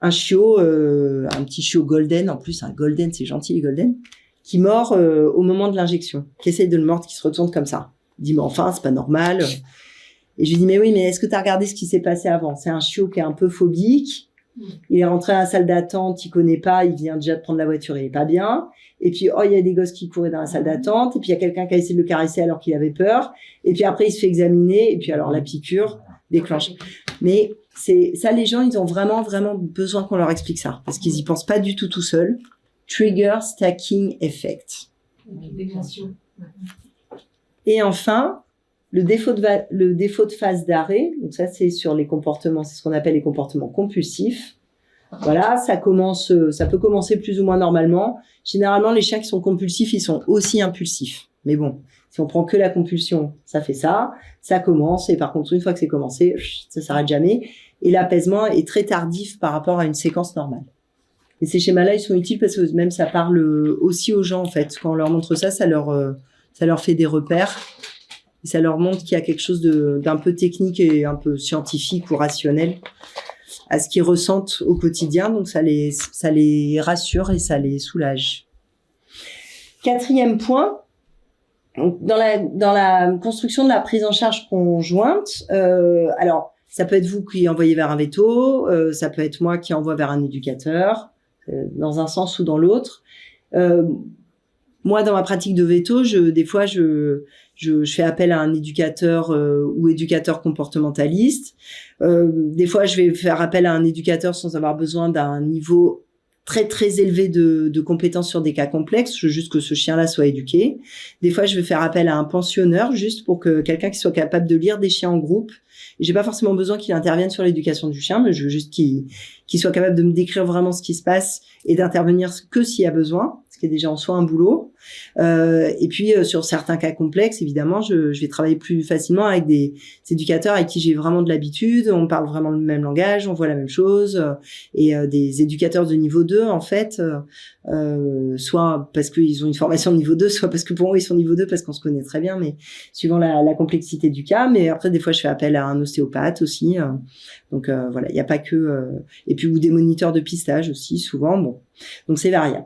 Un chiot, un petit chiot golden, en plus un golden, c'est gentil les golden, qui mord au moment de l'injection, qui essaye de le mordre, qui se retourne comme ça. Il dit mais enfin, c'est pas normal. Et je lui dis mais oui, mais est-ce que tu as regardé ce qui s'est passé avant? C'est un chiot qui est un peu phobique. Il est rentré à la salle d'attente, il connaît pas, il vient déjà de prendre la voiture, il est pas bien. Et puis, il y a des gosses qui couraient dans la salle d'attente. Et puis, il y a quelqu'un qui a essayé de le caresser alors qu'il avait peur. Et puis après, il se fait examiner. Et puis, alors, la piqûre déclenche. Mais ça, les gens, ils ont vraiment, vraiment besoin qu'on leur explique ça. Parce qu'ils y pensent pas du tout seuls. Trigger stacking effect. Et enfin, le défaut de phase d'arrêt. Donc ça, c'est sur les comportements, c'est ce qu'on appelle les comportements compulsifs. Voilà, ça peut commencer plus ou moins normalement. Généralement, les chiens qui sont compulsifs, ils sont aussi impulsifs. Mais bon, si on prend que la compulsion, ça fait ça. Ça commence, et par contre, une fois que c'est commencé, ça s'arrête jamais. Et l'apaisement est très tardif par rapport à une séquence normale. Et ces schémas-là, ils sont utiles parce que même ça parle aussi aux gens, en fait. Quand on leur montre ça, ça leur fait des repères. Et ça leur montre qu'il y a quelque chose d'un peu technique et un peu scientifique ou rationnel à ce qu'ils ressentent au quotidien. Donc, ça les rassure et ça les soulage. 4e point. Donc, dans la construction de la prise en charge conjointe, alors, ça peut être vous qui envoyez vers un véto, ça peut être moi qui envoie vers un éducateur, dans un sens ou dans l'autre. Moi, dans ma pratique de veto, des fois, je fais appel à un éducateur ou éducateur comportementaliste. Des fois, je vais faire appel à un éducateur sans avoir besoin d'un niveau très très élevé de compétences sur des cas complexes. Je veux juste que ce chien-là soit éduqué. Des fois, je vais faire appel à un pensionneur juste pour que quelqu'un qui soit capable de lire des chiens en groupe. Et j'ai pas forcément besoin qu'il intervienne sur l'éducation du chien, mais je veux juste qu'il soit capable de me décrire vraiment ce qui se passe et d'intervenir que s'il y a besoin, ce qui est déjà en soi un boulot. Et puis sur certains cas complexes, évidemment, je vais travailler plus facilement avec des éducateurs avec qui j'ai vraiment de l'habitude. On parle vraiment le même langage, on voit la même chose. Et des éducateurs de niveau 2, en fait, soit parce qu'ils ont une formation de niveau 2, soit parce que pour moi ils sont niveau 2 parce qu'on se connaît très bien, mais suivant la complexité du cas. Mais après, des fois, je fais appel à un ostéopathe aussi. Donc voilà, il n'y a pas que... et puis, ou des moniteurs de pistage aussi, souvent. Bon, donc c'est variable.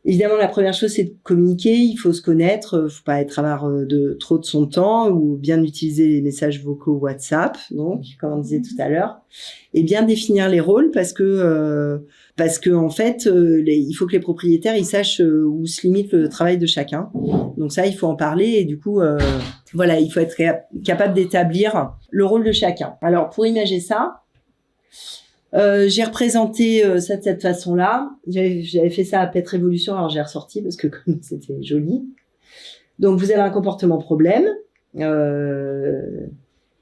Évidemment, la première chose, c'est de communiquer. Il faut se connaître. Faut pas être avare de trop de son temps ou bien utiliser les messages vocaux WhatsApp. Donc, comme on disait tout à l'heure, et bien définir les rôles parce que en fait, il faut que les propriétaires ils sachent où se limite le travail de chacun. Donc ça, il faut en parler et du coup, voilà, il faut être capable d'établir le rôle de chacun. Alors, pour imager ça. J'ai représenté ça de cette façon-là. J'avais fait ça à Pet Révolution, alors j'ai ressorti parce que comme c'était joli. Donc vous avez un comportement problème.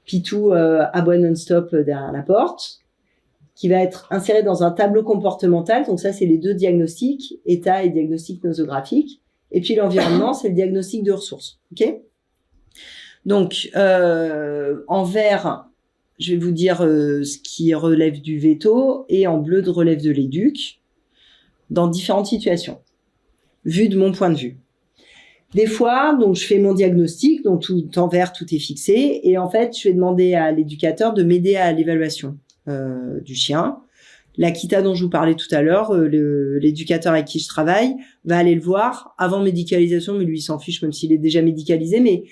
Pitou aboie non-stop derrière la porte, qui va être inséré dans un tableau comportemental. Donc ça, c'est les 2 diagnostics, état et diagnostic nosographique. Et puis l'environnement, c'est le diagnostic de ressources. Ok ? Donc en vert, je vais vous dire ce qui relève du veto et en bleu de relève de l'éduc dans différentes situations, vu de mon point de vue. Des fois, donc je fais mon diagnostic, donc tout en vert, tout est fixé, et en fait, je vais demander à l'éducateur de m'aider à l'évaluation du chien. L'Akita dont je vous parlais tout à l'heure, l'éducateur avec qui je travaille va aller le voir avant médicalisation, mais lui il s'en fiche même s'il est déjà médicalisé. Mais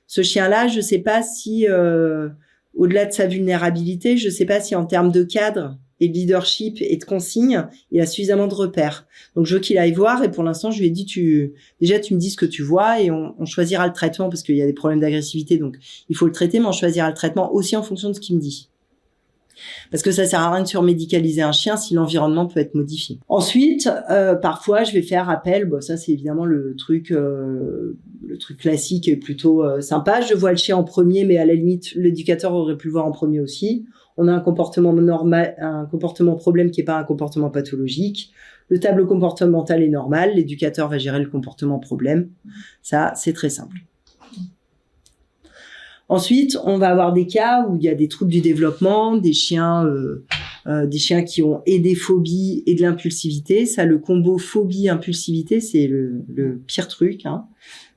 ce chien-là, je sais pas si au-delà de sa vulnérabilité, je sais pas si en termes de cadre et de leadership et de consignes, il a suffisamment de repères. Donc je veux qu'il aille voir, et pour l'instant je lui ai dit tu me dis ce que tu vois et on choisira le traitement parce qu'il y a des problèmes d'agressivité, donc il faut le traiter, mais on choisira le traitement aussi en fonction de ce qu'il me dit. Parce que ça sert à rien de surmédicaliser un chien si l'environnement peut être modifié. Ensuite, parfois, je vais faire appel. Bon, ça, c'est évidemment le truc classique et plutôt sympa. Je vois le chien en premier, mais à la limite, l'éducateur aurait pu le voir en premier aussi. On a un comportement normal, un comportement problème qui est pas un comportement pathologique. Le tableau comportemental est normal. L'éducateur va gérer le comportement problème. Ça, c'est très simple. Ensuite, on va avoir des cas où il y a des troubles du développement, des chiens qui ont et des phobies et de l'impulsivité. Ça, le combo phobie-impulsivité, c'est le pire truc, hein.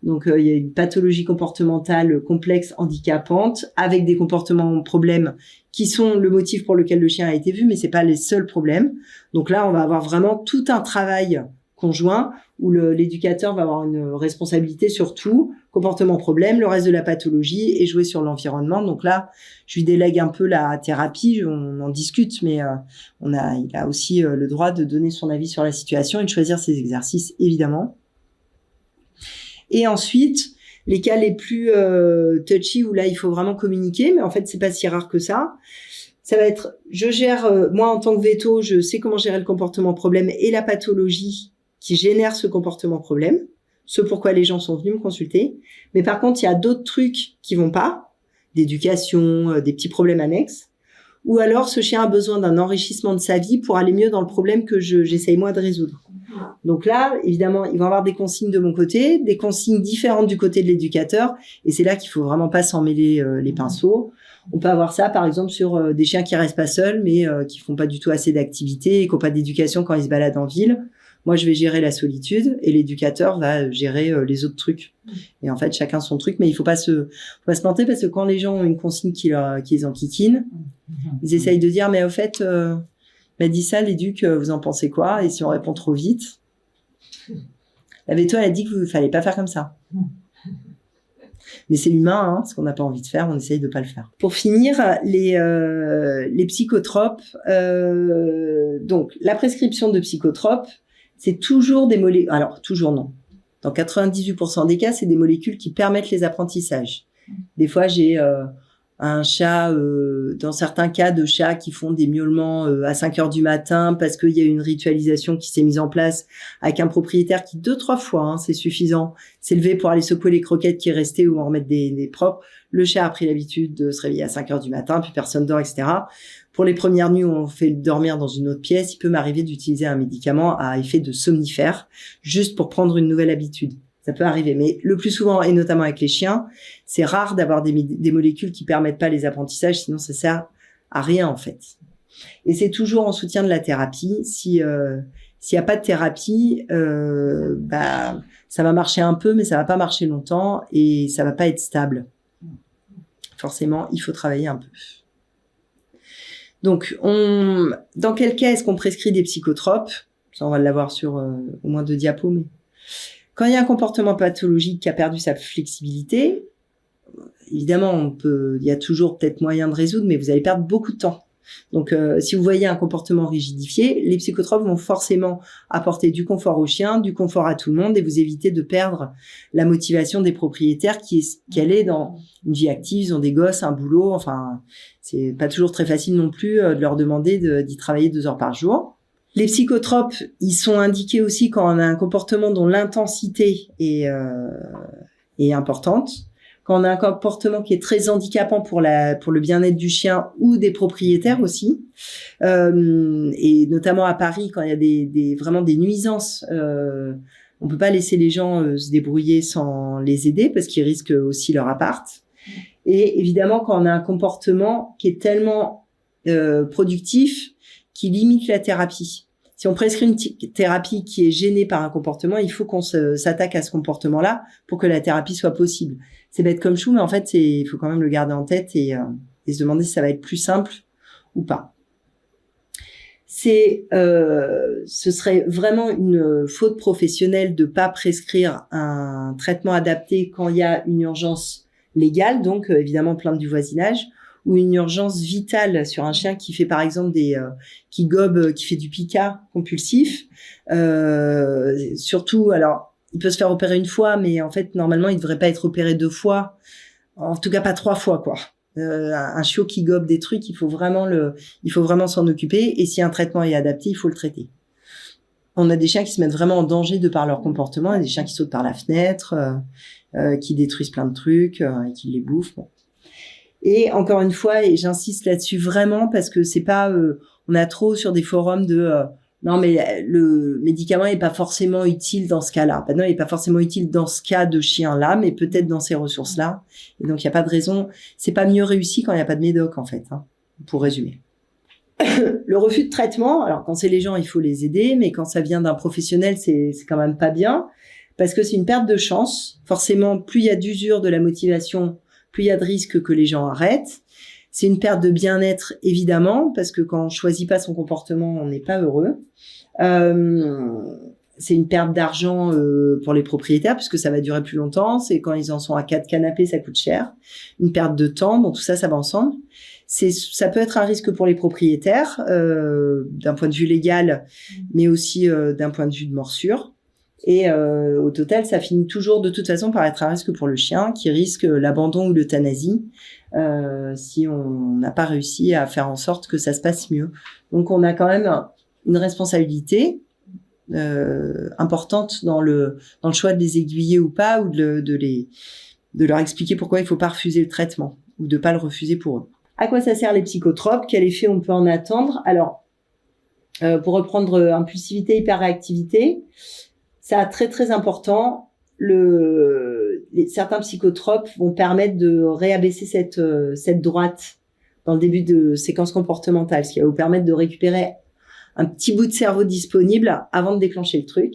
Donc, il y a une pathologie comportementale complexe, handicapante, avec des comportements problèmes qui sont le motif pour lequel le chien a été vu, mais c'est pas les seuls problèmes. Donc là, on va avoir vraiment tout un travail conjoint où l'éducateur va avoir une responsabilité sur tout, comportement problème, le reste de la pathologie et jouer sur l'environnement. Donc là, je lui délègue un peu la thérapie, on en discute, mais il a aussi le droit de donner son avis sur la situation et de choisir ses exercices, évidemment. Et ensuite, les cas les plus touchy où là, il faut vraiment communiquer, mais en fait, c'est pas si rare que ça. Ça va être, je gère, moi en tant que veto, je sais comment gérer le comportement problème et la pathologie qui génère ce comportement problème, ce pourquoi les gens sont venus me consulter. Mais par contre, il y a d'autres trucs qui vont pas, d'éducation, des petits problèmes annexes, ou alors ce chien a besoin d'un enrichissement de sa vie pour aller mieux dans le problème que j'essaye moi de résoudre. Donc là, évidemment, il va y avoir des consignes de mon côté, des consignes différentes du côté de l'éducateur, et c'est là qu'il faut vraiment pas s'en mêler les pinceaux. On peut avoir ça, par exemple, sur des chiens qui restent pas seuls, mais qui font pas du tout assez d'activité et qui ont pas d'éducation quand ils se baladent en ville. Moi, je vais gérer la solitude et l'éducateur va gérer les autres trucs. Et en fait, chacun son truc, mais il faut pas se planter parce que quand les gens ont une consigne qui les enquiquine, ils essayent de dire, mais au fait, m'a dit ça, l'éduc, vous en pensez quoi? Et si on répond trop vite, la veto, elle a dit qu'il fallait pas faire comme ça. Mais c'est humain, hein, ce qu'on n'a pas envie de faire, on essaye de pas le faire. Pour finir, les psychotropes. Donc, la prescription de psychotropes, c'est toujours des molécules. Alors, toujours non. Dans 98% des cas, c'est des molécules qui permettent les apprentissages. Des fois, j'ai un chat, dans certains cas de chats qui font des miaulements à 5 heures du matin parce qu'il y a une ritualisation qui s'est mise en place avec un propriétaire qui 2-3 fois, hein, c'est suffisant, s'est levé pour aller secouer les croquettes qui restaient ou en remettre des propres. Le chat a pris l'habitude de se réveiller à 5 heures du matin, puis personne dort, etc. Pour les premières nuits où on fait dormir dans une autre pièce, il peut m'arriver d'utiliser un médicament à effet de somnifère juste pour prendre une nouvelle habitude. Ça peut arriver, mais le plus souvent, et notamment avec les chiens, c'est rare d'avoir des molécules qui permettent pas les apprentissages, sinon ça sert à rien en fait. Et c'est toujours en soutien de la thérapie. S'il y a pas de thérapie, ça va marcher un peu, mais ça va pas marcher longtemps et ça va pas être stable. Forcément, il faut travailler un peu. Donc, dans quel cas est-ce qu'on prescrit des psychotropes? Ça, on va l'avoir sur au moins 2 diapos, mais quand il y a un comportement pathologique qui a perdu sa flexibilité, évidemment, il y a toujours peut-être moyen de résoudre, mais vous allez perdre beaucoup de temps. Donc, si vous voyez un comportement rigidifié, les psychotropes vont forcément apporter du confort au chien, du confort à tout le monde et vous éviter de perdre la motivation des propriétaires qu'elle est dans une vie active, ils ont des gosses, un boulot, enfin, c'est pas toujours très facile non plus de leur demander d'y travailler 2 heures par jour. Les psychotropes, ils sont indiqués aussi quand on a un comportement dont l'intensité est importante. Quand on a un comportement qui est très handicapant pour le bien-être du chien ou des propriétaires aussi, et notamment à Paris quand il y a vraiment des nuisances, on peut pas laisser les gens se débrouiller sans les aider parce qu'ils risquent aussi leur appart. Et évidemment, quand on a un comportement qui est tellement productif, qui limite la thérapie. Si on prescrit une thérapie qui est gênée par un comportement, il faut qu'on s'attaque à ce comportement-là pour que la thérapie soit possible. C'est bête comme chou, mais en fait, il faut quand même le garder en tête et se demander si ça va être plus simple ou pas. Ce serait vraiment une faute professionnelle de pas prescrire un traitement adapté quand il y a une urgence légale, donc évidemment plainte du voisinage, ou une urgence vitale sur un chien qui fait par exemple qui gobe, qui fait du picat compulsif. Surtout, alors il peut se faire opérer une fois, mais en fait normalement il devrait pas être opéré 2 fois, en tout cas pas 3 fois quoi. Un chiot qui gobe des trucs, il faut vraiment s'en occuper, et si un traitement est adapté, il faut le traiter. On a des chiens qui se mettent vraiment en danger de par leur comportement, et des chiens qui sautent par la fenêtre, qui détruisent plein de trucs et qui les bouffent. Bon. Et encore une fois, et j'insiste là-dessus vraiment parce que c'est pas, on a trop sur des forums de non mais le médicament est pas forcément utile dans ce cas-là. Ben non, il est pas forcément utile dans ce cas de chien-là, mais peut-être dans ces ressources-là. Et donc il y a pas de raison. C'est pas mieux réussi quand il y a pas de médoc en fait. Hein, pour résumer. Le refus de traitement. Alors quand c'est les gens, il faut les aider, mais quand ça vient d'un professionnel, c'est quand même pas bien parce que c'est une perte de chance. Forcément, plus il y a d'usure de la motivation, plus il y a de risques que les gens arrêtent. C'est une perte de bien-être, évidemment, parce que quand on choisit pas son comportement, on n'est pas heureux. C'est une perte d'argent pour les propriétaires, puisque ça va durer plus longtemps. C'est quand ils en sont à 4 canapés, ça coûte cher. Une perte de temps, donc tout ça, ça va ensemble. Ça peut être un risque pour les propriétaires, d'un point de vue légal, mais aussi d'un point de vue de morsure. Et au total, ça finit toujours de toute façon par être un risque pour le chien qui risque l'abandon ou l'euthanasie si on n'a pas réussi à faire en sorte que ça se passe mieux. Donc on a quand même une responsabilité importante dans le choix de les aiguiller ou pas, ou de leur expliquer pourquoi il faut pas refuser le traitement ou de pas le refuser pour eux. À quoi ça sert les psychotropes? Quel effet on peut en attendre? Alors, pour reprendre impulsivité, hyperréactivité, ça très très important. Certains psychotropes vont permettre de réabaisser cette droite dans le début de séquence comportementale, ce qui va vous permettre de récupérer un petit bout de cerveau disponible avant de déclencher le truc.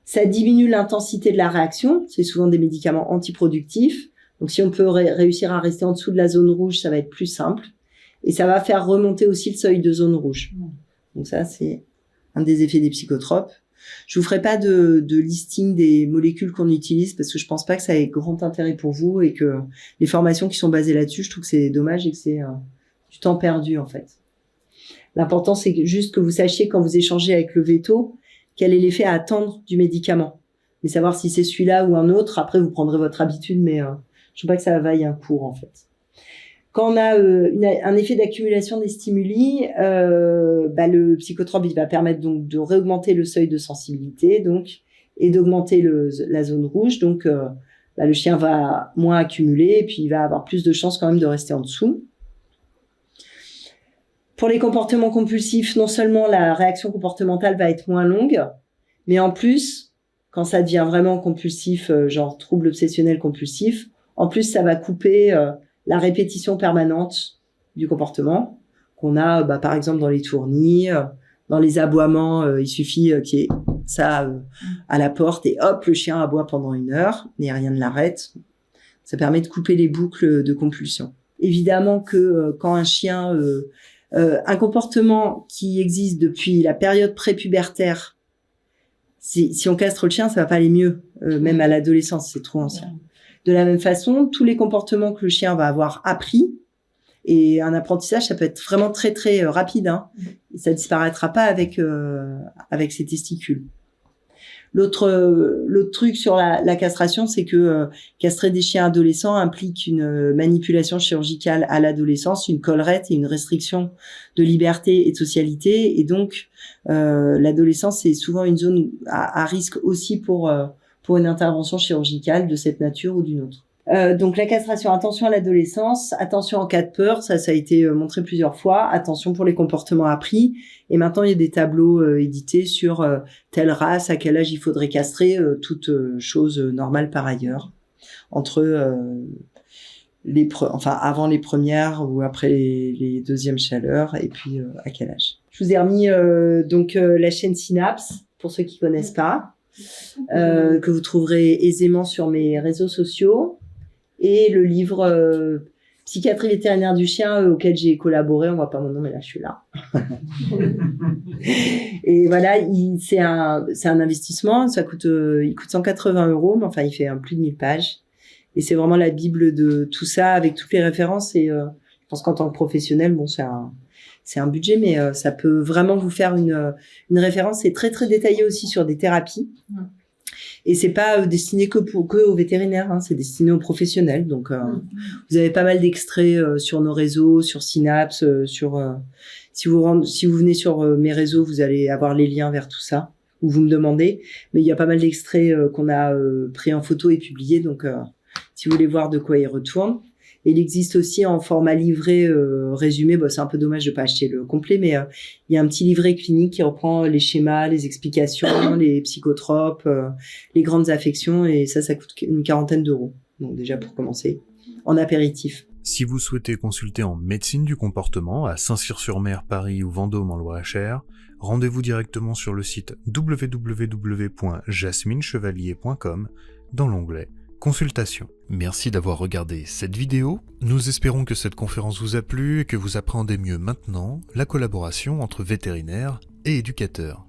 Ça diminue l'intensité de la réaction. C'est souvent des médicaments antiproductifs. Donc si on peut réussir à rester en dessous de la zone rouge, ça va être plus simple. Et ça va faire remonter aussi le seuil de zone rouge. Donc ça, c'est un des effets des psychotropes. Je vous ferai pas de listing des molécules qu'on utilise parce que je pense pas que ça ait grand intérêt pour vous et que les formations qui sont basées là-dessus, je trouve que c'est dommage et que c'est du temps perdu en fait. L'important, c'est juste que vous sachiez quand vous échangez avec le veto, quel est l'effet à attendre du médicament. Mais savoir si c'est celui-là ou un autre, après vous prendrez votre habitude, mais je ne veux pas que ça vaille un cours en fait. Quand on a un effet d'accumulation des stimuli, le psychotrope il va permettre donc de réaugmenter le seuil de sensibilité et d'augmenter la zone rouge. Donc le chien va moins accumuler et puis il va avoir plus de chances quand même de rester en dessous. Pour les comportements compulsifs, non seulement la réaction comportementale va être moins longue, mais en plus, quand ça devient vraiment compulsif, genre trouble obsessionnel compulsif, en plus ça va couper la répétition permanente du comportement qu'on a par exemple dans les tournis, dans les aboiements, il suffit qu'il y ait ça à la porte et hop, le chien aboie pendant 1 heure et rien ne l'arrête. Ça permet de couper les boucles de compulsion. Évidemment que quand un chien, un comportement qui existe depuis la période prépubertaire, si on castre le chien, ça va pas aller mieux, même à l'adolescence, c'est trop ancien. De la même façon, tous les comportements que le chien va avoir appris, et un apprentissage, ça peut être vraiment très très rapide, hein, et ça disparaîtra pas avec ses testicules. L'autre truc sur la castration, c'est que castrer des chiens adolescents implique une manipulation chirurgicale à l'adolescence, une collerette et une restriction de liberté et de socialité, et donc l'adolescence c'est souvent une zone à risque aussi pour une intervention chirurgicale de cette nature ou d'une autre. Donc la castration, attention à l'adolescence, attention en cas de peur, ça a été montré plusieurs fois, attention pour les comportements appris, et maintenant il y a des tableaux édités sur telle race, à quel âge il faudrait castrer, toute chose normale par ailleurs, entre avant les premières ou après les deuxièmes chaleurs, et puis à quel âge. Je vous ai remis la chaîne Synapse, pour ceux qui connaissent pas, que vous trouverez aisément sur mes réseaux sociaux, et le livre Psychiatrie vétérinaire du chien auquel j'ai collaboré. On voit pas mon nom, mais là je suis là. Et voilà, c'est un investissement. Il coûte 180 €, mais enfin il fait plus de 1000 pages. Et c'est vraiment la bible de tout ça, avec toutes les références. Et je pense qu'en tant que professionnel, bon, c'est un budget, mais ça peut vraiment vous faire une référence. C'est très très détaillé aussi sur des thérapies. Et c'est pas destiné que aux vétérinaires, hein, c'est destiné aux professionnels. Donc vous avez pas mal d'extraits sur nos réseaux, sur Synapse, si vous venez sur mes réseaux, vous allez avoir les liens vers tout ça, ou vous me demandez. Mais il y a pas mal d'extraits qu'on a pris en photo et publiés, donc si vous voulez voir de quoi il retourne. Et il existe aussi en format livret résumé. Bon, c'est un peu dommage de pas acheter le complet, mais il y a un petit livret clinique qui reprend les schémas, les explications, les psychotropes, les grandes affections, et ça coûte une 40aine d'euros. Donc déjà pour commencer, en apéritif. Si vous souhaitez consulter en médecine du comportement à Saint-Cyr-sur-Mer, Paris ou Vendôme en Loir-et-Cher, rendez-vous directement sur le site www.jasminechevalier.com dans l'onglet Consultation. Merci d'avoir regardé cette vidéo. Nous espérons que cette conférence vous a plu et que vous appréhendez mieux maintenant la collaboration entre vétérinaires et éducateurs.